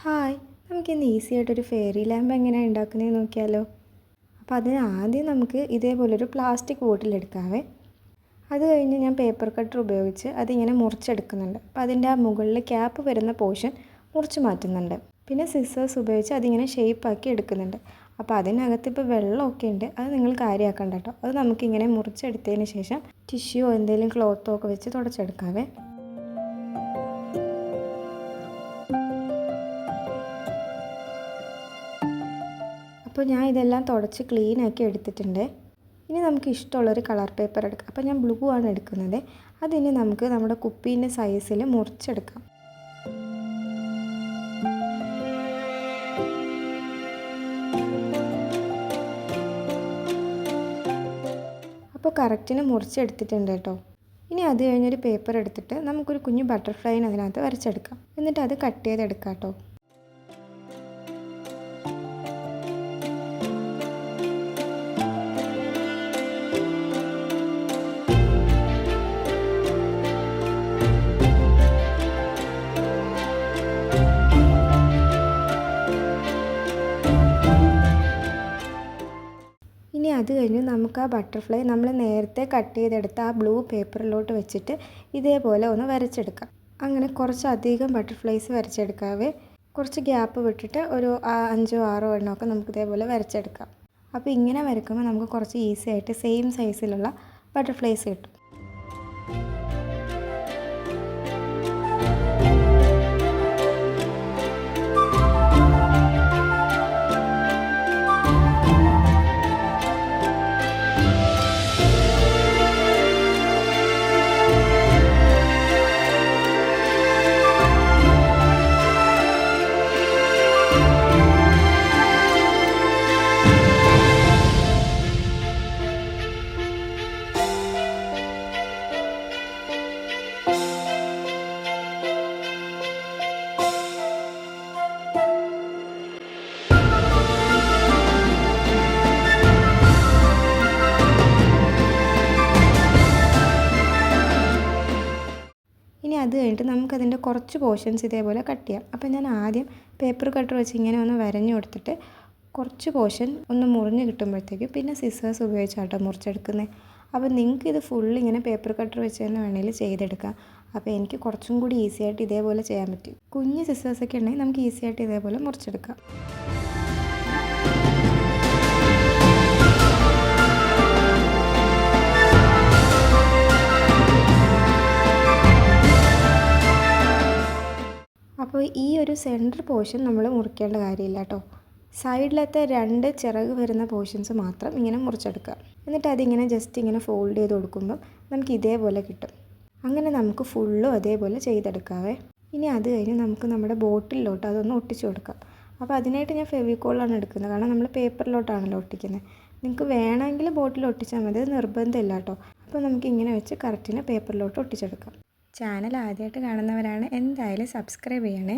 Hi, നമുക്കിന്ന് easy ആയിട്ടൊരു fairy lamp എങ്ങനെയാണ് ഉണ്ടാക്കുന്നതെന്ന് നോക്കിയാലോ. അപ്പോൾ അതിന് ആദ്യം നമുക്ക് ഇതേപോലൊരു പ്ലാസ്റ്റിക് ബോട്ടിലെടുക്കാവേ. അത് കഴിഞ്ഞ് ഞാൻ പേപ്പർ കട്ടർ ഉപയോഗിച്ച് അതിങ്ങനെ മുറിച്ചെടുക്കുന്നുണ്ട്. അപ്പോൾ അതിൻ്റെ ആ മുകളിൽ ക്യാപ്പ് വരുന്ന പോർഷൻ മുറിച്ച് മാറ്റുന്നുണ്ട്. പിന്നെ സിസേഴ്സ് ഉപയോഗിച്ച് അതിങ്ങനെ ഷേപ്പാക്കി എടുക്കുന്നുണ്ട്. അപ്പോൾ അതിനകത്ത് ഇപ്പോൾ വെള്ളമൊക്കെ ഉണ്ട്, അത് നിങ്ങൾ കാര്യമാക്കണ്ട കേട്ടോ. അത് നമുക്കിങ്ങനെ മുറിച്ചെടുത്തതിന് ശേഷം ടിഷ്യൂയോ എന്തെങ്കിലും ക്ലോത്തോ ഒക്കെ വെച്ച് തുടച്ചെടുക്കാവേ. അപ്പോൾ ഞാൻ ഇതെല്ലാം തുടച്ച് ക്ലീനാക്കി എടുത്തിട്ടുണ്ട്. ഇനി നമുക്ക് ഇഷ്ടമുള്ളൊരു കളർ പേപ്പർ എടുക്കാം. അപ്പോൾ ഞാൻ ബ്ലൂ ആണ് എടുക്കുന്നത്. അതിനി നമുക്ക് നമ്മുടെ കുപ്പീൻ്റെ സൈസിൽ മുറിച്ചെടുക്കാം. അപ്പോൾ കറക്റ്റിന് മുറിച്ചെടുത്തിട്ടുണ്ട് കേട്ടോ. ഇനി അത് കഴിഞ്ഞൊരു പേപ്പർ എടുത്തിട്ട് നമുക്കൊരു കുഞ്ഞു ബട്ടർഫ്ലൈനെ അതിനകത്ത് വരച്ചെടുക്കാം. എന്നിട്ട് അത് കട്ട് ചെയ്തെടുക്കാം കേട്ടോ. ഇനി അത് കഴിഞ്ഞ് നമുക്ക് ആ ബട്ടർഫ്ലൈ നമ്മൾ നേരത്തെ കട്ട് ചെയ്തെടുത്ത ആ ബ്ലൂ പേപ്പറിലോട്ട് വെച്ചിട്ട് ഇതേപോലെ ഒന്ന് വരച്ചെടുക്കാം. അങ്ങനെ കുറച്ചധികം ബട്ടർഫ്ലൈസ് വരച്ചെടുക്കാവേ. കുറച്ച് ഗ്യാപ്പ് വിട്ടിട്ട് ഒരു 5 6 എണ്ണമൊക്കെ നമുക്ക് ഇതേപോലെ വരച്ചെടുക്കാം. അപ്പോൾ ഇങ്ങനെ വരയ്ക്കുമ്പോൾ നമുക്ക് കുറച്ച് ഈസി ആയിട്ട് സെയിം സൈസിലുള്ള ബട്ടർഫ്ലൈസ് കിട്ടും. ഇനി അത് കഴിഞ്ഞിട്ട് നമുക്കതിൻ്റെ കുറച്ച് പോർഷൻസ് ഇതേപോലെ കട്ട് ചെയ്യാം. അപ്പോൾ ഞാൻ ആദ്യം പേപ്പർ കട്ടർ വെച്ച് ഇങ്ങനെ ഒന്ന് വരഞ്ഞു കൊടുത്തിട്ട് കുറച്ച് പോർഷൻ ഒന്ന് മുറിഞ്ഞ് കിട്ടുമ്പോഴത്തേക്കും പിന്നെ സിസേഴ്സ് ഉപയോഗിച്ചാട്ടോ മുറിച്ചെടുക്കുന്നത്. അപ്പോൾ നിങ്ങൾക്ക് ഇത് ഫുള്ള് ഇങ്ങനെ പേപ്പർ കട്ടർ വെച്ച് തന്നെ വേണമെങ്കിൽ ചെയ്തെടുക്കാം. അപ്പോൾ എനിക്ക് കുറച്ചും കൂടി ഈസി ആയിട്ട് ഇതേപോലെ ചെയ്യാൻ പറ്റും. കുഞ്ഞ് സിസേഴ്സൊക്കെ ഉണ്ടെങ്കിൽ നമുക്ക് ഈസി ആയിട്ട് ഇതേപോലെ മുറിച്ചെടുക്കാം. അപ്പോൾ ഈ ഒരു സെൻറ്റർ പോർഷൻ നമ്മൾ മുറിക്കേണ്ട കാര്യമില്ല കേട്ടോ. സൈഡിലത്തെ 2 ചിറക് വരുന്ന പോർഷൻസ് മാത്രം ഇങ്ങനെ മുറിച്ചെടുക്കുക. എന്നിട്ട് അതിങ്ങനെ ജസ്റ്റ് ഇങ്ങനെ ഫോൾഡ് ചെയ്ത് കൊടുക്കുമ്പം നമുക്ക് ഇതേപോലെ കിട്ടും. അങ്ങനെ നമുക്ക് ഫുള്ളും അതേപോലെ ചെയ്തെടുക്കാവേ. ഇനി അത് കഴിഞ്ഞ് നമുക്ക് നമ്മുടെ ബോട്ടിലോട്ട് അതൊന്ന് ഒട്ടിച്ചു കൊടുക്കാം. അപ്പോൾ അതിനായിട്ട് ഞാൻ ഫെവിക്കോളാണ് എടുക്കുന്നത്, കാരണം നമ്മൾ പേപ്പറിലോട്ടാണല്ലോ ഒട്ടിക്കുന്നത്. നിങ്ങൾക്ക് വേണമെങ്കിൽ ബോട്ടിൽ ഒട്ടിച്ചാൽ മതി, അത് നിർബന്ധമില്ല കേട്ടോ. അപ്പോൾ നമുക്ക് ഇങ്ങനെ വെച്ച് കറക്റ്റിന് പേപ്പറിലോട്ട് ഒട്ടിച്ചെടുക്കാം. ചാനൽ ആദ്യമായിട്ട് കാണുന്നവരാണ്, എന്തായാലും സബ്സ്ക്രൈബ് ചെയ്യണേ.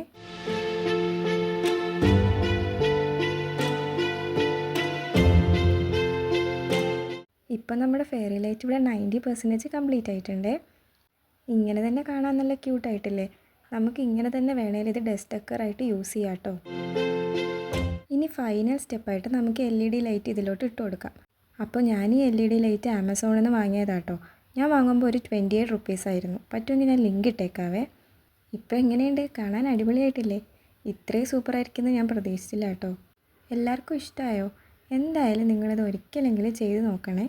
ഇപ്പം നമ്മുടെ ഫെയറി ലൈറ്റ് ഇവിടെ 90% കംപ്ലീറ്റ് ആയിട്ടുണ്ട്. ഇങ്ങനെ തന്നെ കാണാൻ നല്ല ക്യൂട്ടായിട്ടില്ലേ? നമുക്ക് ഇങ്ങനെ തന്നെ വേണേൽ ഇത് ഡെസ്ക് ഡെക്കറായിട്ട് യൂസ് ചെയ്യാം കേട്ടോ. ഇനി ഫൈനൽ സ്റ്റെപ്പായിട്ട് നമുക്ക് LED ലൈറ്റ് ഇതിലോട്ട് ഇട്ട് കൊടുക്കാം. അപ്പോൾ ഞാൻ ഈ LED ലൈറ്റ് ആമസോണിൽ നിന്ന് വാങ്ങിയതാട്ടോ. ഞാൻ വാങ്ങുമ്പോൾ ഒരു 28 റുപ്പീസായിരുന്നു. പറ്റുമെങ്കിൽ ഞാൻ ലിങ്ക് ഇട്ടേക്കാവേ. ഇപ്പോൾ എങ്ങനെയുണ്ട്? കാണാൻ അടിപൊളിയായിട്ടില്ലേ? ഇത്രയും സൂപ്പറായിരിക്കുമെന്ന് ഞാൻ പ്രതീക്ഷിച്ചില്ല കേട്ടോ. എല്ലാവർക്കും ഇഷ്ടമായോ? എന്തായാലും നിങ്ങളിത് ഒരിക്കലെങ്കിലും ചെയ്ത് നോക്കണേ.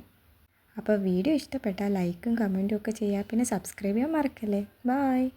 അപ്പോൾ വീഡിയോ ഇഷ്ടപ്പെട്ടാൽ ലൈക്കും കമൻറ്റും ഒക്കെ ചെയ്യുക. പിന്നെ സബ്സ്ക്രൈബ് ചെയ്യാൻ മറക്കല്ലേ. ബായ്.